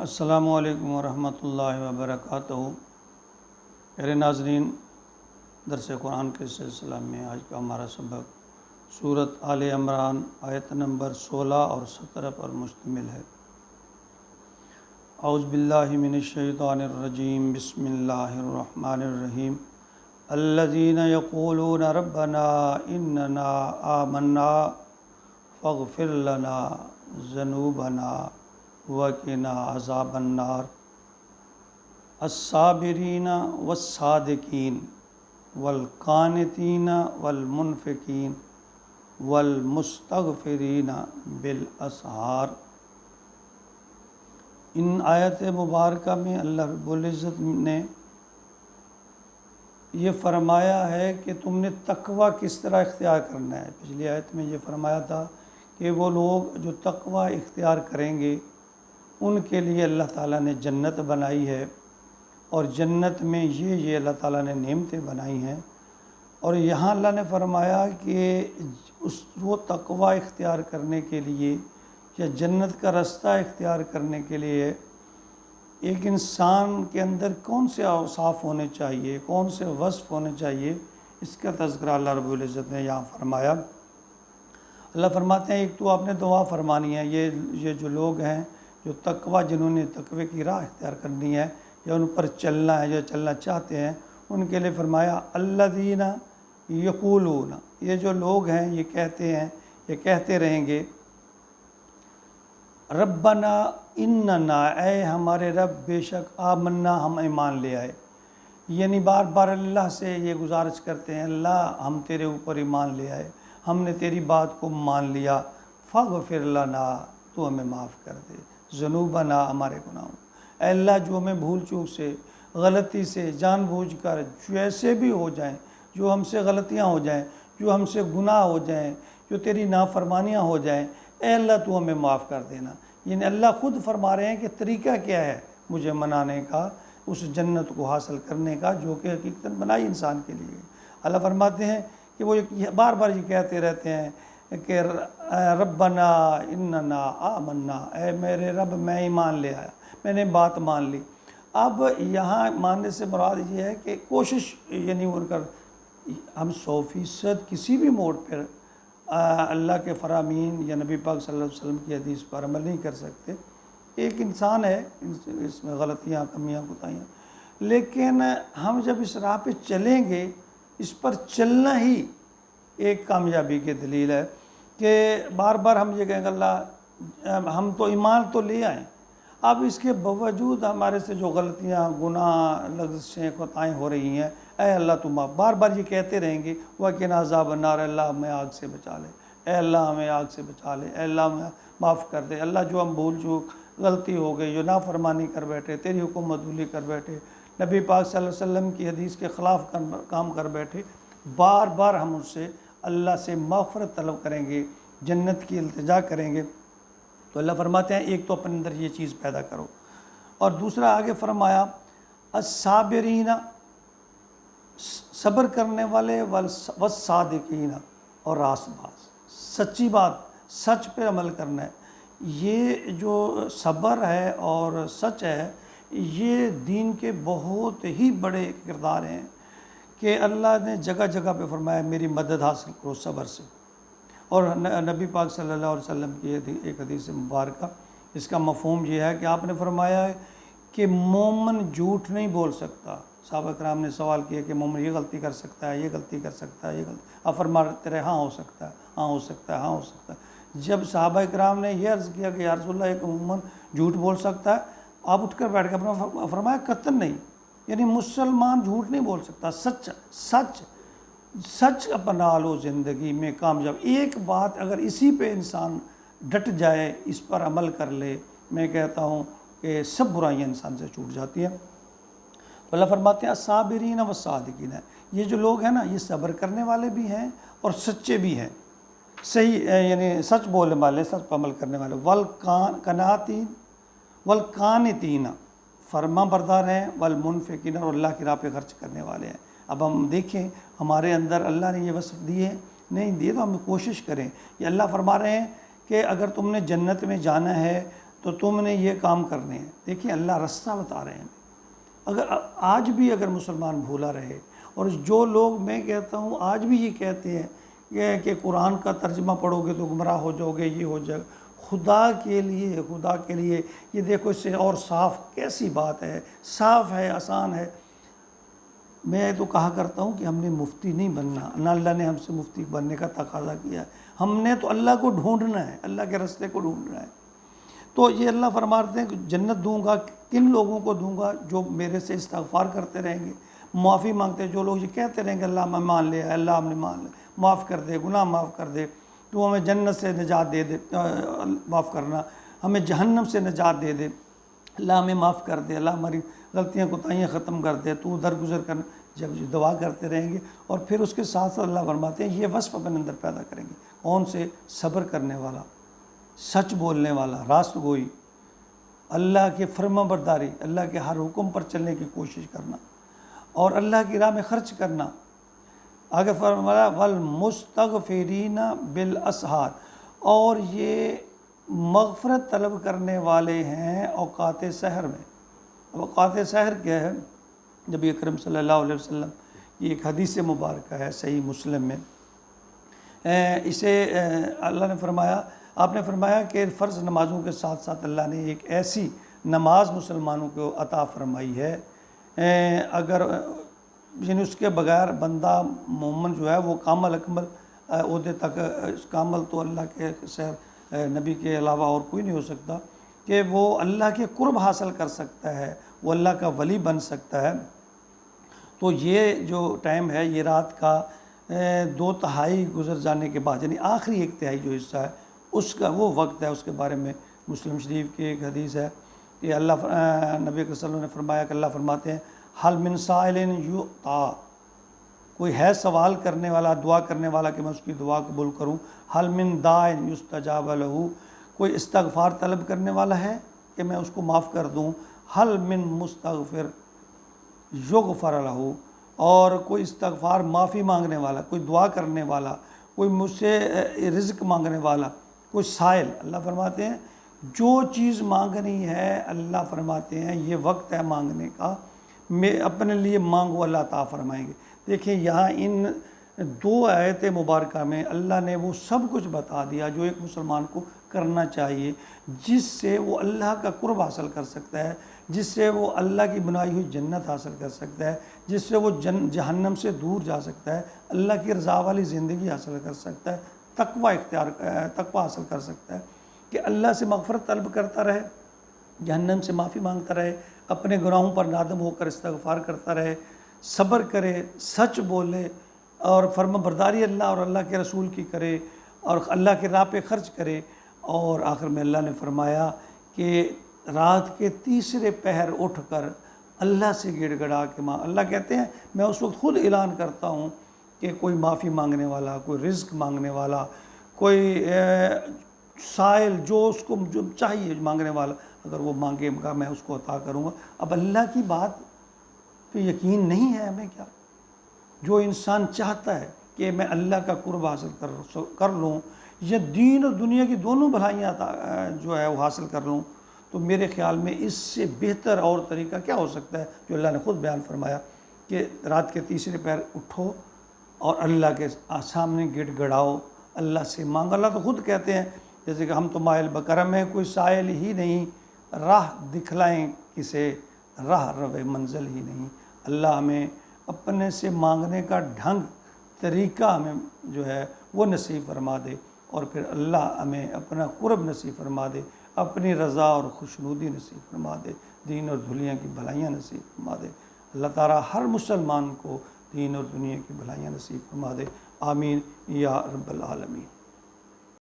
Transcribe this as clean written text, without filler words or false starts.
السلام علیکم ورحمۃ اللہ وبرکاتہ۔ پیارے ناظرین، درس قرآن کے سلسلہ میں آج کا ہمارا سبق سورۃ آل عمران آیت نمبر 16 اور 17 پر مشتمل ہے۔ اعوذ باللہ من الشیطان الرجیم، بسم اللہ الرحمن الرحیم۔ الذین یقولون ربنا اننا آمنا فاغفر لنا ذنوبنا وقنا عذاب النار الصابرین والصادقین والقانتین والمنفقین والمستغفرین بالاسحار۔ ان آیت مبارکہ میں اللہ رب العزت نے یہ فرمایا ہے کہ تم نے تقوی کس طرح اختیار کرنا ہے۔ پچھلی آیت میں یہ فرمایا تھا کہ وہ لوگ جو تقوی اختیار کریں گے ان کے لیے اللہ تعالیٰ نے جنت بنائی ہے، اور جنت میں یہ اللہ تعالیٰ نے نعمتیں بنائی ہیں۔ اور یہاں اللہ نے فرمایا کہ وہ تقوی اختیار کرنے کے لیے یا جنت کا رستہ اختیار کرنے کے لیے ایک انسان کے اندر کون سے اوصاف ہونے چاہیے، کون سے وصف ہونے چاہیے، اس کا تذکرہ اللہ رب العزت نے یہاں فرمایا۔ اللہ فرماتے ہیں ایک تو آپ نے دعا فرمانی ہے، یہ جو لوگ ہیں جو تقوی، جنہوں نے تقوی کی راہ اختیار کرنی ہے یا ان پر چلنا ہے یا چلنا چاہتے ہیں، ان کے لیے فرمایا الذین یقولون، یہ جو لوگ ہیں یہ کہتے ہیں، یہ کہتے رہیں گے ربنا اننا، اے ہمارے رب بے شک آمنا، ہم ایمان لے آئے۔ یعنی بار بار اللہ سے یہ گزارش کرتے ہیں، اللہ ہم تیرے اوپر ایمان لے آئے، ہم نے تیری بات کو مان لیا، فاغفر لنا، تو ہمیں معاف کر دے، ذنوبنا، ہمارے گناہوں، اے اللہ جو ہمیں بھول چوک سے، غلطی سے، جان بوجھ کر جیسے بھی ہو جائیں، جو ہم سے غلطیاں ہو جائیں، جو ہم سے گناہ ہو جائیں، جو تیری نافرمانیاں ہو جائیں، اے اللہ تو ہمیں معاف کر دینا۔ یعنی اللہ خود فرما رہے ہیں کہ طریقہ کیا ہے مجھے منانے کا، اس جنت کو حاصل کرنے کا جو کہ حقیقتاً بنائی انسان کے لیے۔ اللہ فرماتے ہیں کہ وہ بار بار یہ کہتے رہتے ہیں کہ ربنا اننا آمنا، اے میرے رب میں ایمان لے آیا، میں نے بات مان لی۔ اب یہاں ماننے سے مراد یہ ہے کہ کوشش یعنی ان کا ہم 100% کسی بھی موڑ پر اللہ کے فرامین یا نبی پاک صلی اللہ علیہ وسلم کی حدیث پر عمل نہیں کر سکتے۔ ایک انسان ہے، اس میں غلطیاں، کمیاں، کوتاہیاں، لیکن ہم جب اس راہ پہ چلیں گے، اس پر چلنا ہی ایک کامیابی کی دلیل ہے کہ بار بار ہم یہ کہیں گے اللہ ہم تو ایمان تو لے آئیں، اب اس کے باوجود ہمارے سے جو غلطیاں، گناہ، لغزشیں، خطائیں ہو رہی ہیں، اے اللہ تم بار بار یہ کہتے رہیں گے وَقِنَا عَذَابَ النَّارِ، اللہ ہمیں آگ سے بچا لے، اے اللہ ہمیں آگ سے بچا لے، اے اللہ ہمیں معاف کر دے، اللہ جو ہم بھول چوک، غلطی ہو گئی، جو نافرمانی کر بیٹھے، تیری حکم عدولی کر بیٹھے، نبی پاک صلی اللہ علیہ وسلم کی حدیث کے خلاف کام کر بیٹھے، بار بار ہم اس سے اللہ سے مغفرت طلب کریں گے، جنت کی التجا کریں گے۔ تو اللہ فرماتے ہیں ایک تو اپنے اندر یہ چیز پیدا کرو، اور دوسرا آگے فرمایا الصابرین، صبر کرنے والے، والصادقین، اور راست باز، سچی بات، سچ پہ عمل کرنا ہے۔ یہ جو صبر ہے اور سچ ہے، یہ دین کے بہت ہی بڑے کردار ہیں کہ اللہ نے جگہ جگہ پہ فرمایا میری مدد حاصل کرو صبر سے۔ اور نبی پاک صلی اللہ علیہ وسلم کی ایک حدیث مبارکہ، اس کا مفہوم یہ ہے کہ آپ نے فرمایا ہے کہ مومن جھوٹ نہیں بول سکتا۔ صحابہ کرام نے سوال کیا کہ مومن یہ غلطی کر سکتا ہے، یہ غلطی کر سکتا ہے، یہ غلطی، آپ فرماتے رہے ہاں ہو سکتا ہے، ہاں ہو سکتا ہے، ہاں ہو سکتا ہے۔ جب صحابہ کرام نے یہ عرض کیا کہ یا رسول اللہ ایک مومن جھوٹ بول سکتا ہے، آپ اٹھ کر بیٹھ کے فرمایا قطعاً نہیں، یعنی مسلمان جھوٹ نہیں بول سکتا، سچ اپنا لو زندگی میں کامیاب۔ ایک بات اگر اسی پہ انسان ڈٹ جائے، اس پر عمل کر لے، میں کہتا ہوں کہ سب برائیاں انسان سے چھوٹ جاتی ہیں۔ تو اللہ فرماتے ہیں الصابرین والصادقین، یہ جو لوگ ہیں نا یہ صبر کرنے والے بھی ہیں اور سچے بھی ہیں، صحیح یعنی سچ بولنے والے، سچ پر عمل کرنے والے، والقانتین، فرما بردار ہیں، والمنفقین، اور اللہ کی راہ پہ خرچ کرنے والے ہیں۔ اب ہم دیکھیں ہمارے اندر اللہ نے یہ وصف دیے نہیں دیے تو ہم کوشش کریں۔ یہ اللہ فرما رہے ہیں کہ اگر تم نے جنت میں جانا ہے تو تم نے یہ کام کرنے ہیں۔ دیکھیں اللہ راستہ بتا رہے ہیں۔ اگر آج بھی اگر مسلمان بھولا رہے، اور جو لوگ میں کہتا ہوں آج بھی یہ کہتے ہیں کہ قرآن کا ترجمہ پڑھو گے تو گمراہ ہو جاؤ گے، یہ ہو جائے گا، خدا کے لیے یہ دیکھو، اس سے اور صاف کیسی بات ہے، صاف ہے، آسان ہے۔ میں تو کہا کرتا ہوں کہ ہم نے مفتی نہیں بننا، نہ اللہ نے ہم سے مفتی بننے کا تقاضا کیا ہے، ہم نے تو اللہ کو ڈھونڈنا ہے، اللہ کے راستے کو ڈھونڈنا ہے۔ تو یہ اللہ فرماتے ہیں کہ جنت دوں گا کن لوگوں کو دوں گا؟ جو میرے سے استغفار کرتے رہیں گے، معافی مانگتے ہیں، جو لوگ یہ کہتے رہیں گے اللہ میں مان لیا، اللہ ہم نے مان لیا، معاف کر دے، گناہ معاف کر دے، تو ہمیں جنت سے نجات دے دے، معاف کرنا، ہمیں جہنم سے نجات دے دے، اللہ ہمیں معاف کر دے، اللہ ہماری غلطیاں کوتاہیاں ختم کر دے، تو درگزر کرنا، جب دعا کرتے رہیں گے۔ اور پھر اس کے ساتھ ساتھ اللہ فرماتے ہیں یہ وصف اپنے اندر پیدا کریں گے، کون سے؟ صبر کرنے والا، سچ بولنے والا، راست گوئی، اللہ کے فرما برداری، اللہ کے ہر حکم پر چلنے کی کوشش کرنا، اور اللہ کی راہ میں خرچ کرنا۔ آگے فرمایا والمستغفرین بالاسحار، اور یہ مغفرت طلب کرنے والے ہیں اوقات سحر میں۔ اوقات سحر کیا ہے؟ نبی اکرم صلی اللہ علیہ وسلم کی ایک حدیث مبارکہ ہے صحیح مسلم میں، اسے اللہ نے فرمایا، آپ نے فرمایا کہ فرض نمازوں کے ساتھ ساتھ اللہ نے ایک ایسی نماز مسلمانوں کو عطا فرمائی ہے، اگر یعنی اس کے بغیر بندہ مومن جو ہے وہ کامل اکمل عہدے تک، کامل تو اللہ کے سیر نبی کے علاوہ اور کوئی نہیں ہو سکتا، کہ وہ اللہ کے قرب حاصل کر سکتا ہے، وہ اللہ کا ولی بن سکتا ہے۔ تو یہ جو ٹائم ہے، یہ رات کا 2/3 گزر جانے کے بعد، یعنی آخری 1/3 جو حصہ ہے اس کا وہ وقت ہے۔ اس کے بارے میں مسلم شریف کی ایک حدیث ہے کہ نبی صلی اللہ علیہ وسلم نے فرمایا کہ اللہ فرماتے ہیں حل من سائل یعطا، کوئی ہے سوال کرنے والا، دعا کرنے والا کہ میں اس کی دعا قبول کروں؟ حل من داعٍ یستجاب لہ، کوئی استغفار طلب کرنے والا ہے کہ میں اس کو معاف کر دوں؟ حل من مستغفر یغفر لہ، اور کوئی استغفار معافی مانگنے والا، کوئی دعا کرنے والا، کوئی مجھ سے رزق مانگنے والا، کوئی سائل۔ اللہ فرماتے ہیں جو چیز مانگنی ہے، اللہ فرماتے ہیں یہ وقت ہے مانگنے کا، میں اپنے لیے مانگو، اللہ عطا فرمائیں گے۔ دیکھیں یہاں ان 2 آیت مبارکہ میں اللہ نے وہ سب کچھ بتا دیا جو ایک مسلمان کو کرنا چاہیے، جس سے وہ اللہ کا قرب حاصل کر سکتا ہے، جس سے وہ اللہ کی بنائی ہوئی جنت حاصل کر سکتا ہے، جس سے وہ جہنم سے دور جا سکتا ہے، اللہ کی رضا والی زندگی حاصل کر سکتا ہے، تقوی حاصل کر سکتا ہے، کہ اللہ سے مغفرت طلب کرتا رہے، جہنم سے معافی مانگتا رہے، اپنے گناہوں پر نادم ہو کر استغفار کرتا رہے، صبر کرے، سچ بولے، اور فرما برداری اللہ اور اللہ کے رسول کی کرے، اور اللہ کے راہ پہ خرچ کرے۔ اور آخر میں اللہ نے فرمایا کہ رات کے تیسرے پہر اٹھ کر اللہ سے گڑ گڑا کے اللہ کہتے ہیں میں اس وقت خود اعلان کرتا ہوں کہ کوئی معافی مانگنے والا، کوئی رزق مانگنے والا، کوئی سائل جو اس کو جو چاہیے مانگنے والا، اگر وہ مانگے گا میں اس کو عطا کروں گا۔ اب اللہ کی بات پہ یقین نہیں ہے ہمیں کیا؟ جو انسان چاہتا ہے کہ میں اللہ کا قرب حاصل کر لوں، یا دین اور دنیا کی دونوں بھلائیاں جو ہے وہ حاصل کر لوں، تو میرے خیال میں اس سے بہتر اور طریقہ کیا ہو سکتا ہے جو اللہ نے خود بیان فرمایا کہ رات کے تیسرے پہر اٹھو اور اللہ کے سامنے گڑ گڑاؤ، اللہ سے مانگو۔ اللہ تو خود کہتے ہیں جیسے کہ ہم تو مائل بکرم ہیں، کوئی سائل ہی نہیں، راہ دکھلائیں کسے، راہ رو منزل ہی نہیں۔ اللہ ہمیں اپنے سے مانگنے کا ڈھنگ، طریقہ ہمیں جو ہے وہ نصیب فرما دے، اور پھر اللہ ہمیں اپنا قرب نصیب فرما دے، اپنی رضا اور خوشنودی نصیب فرما دے، دین اور دنیا کی بھلائیاں نصیب فرما دے۔ اللہ تعالیٰ ہر مسلمان کو دین اور دنیا کی بھلائیاں نصیب فرما دے، آمین یا رب العالمین۔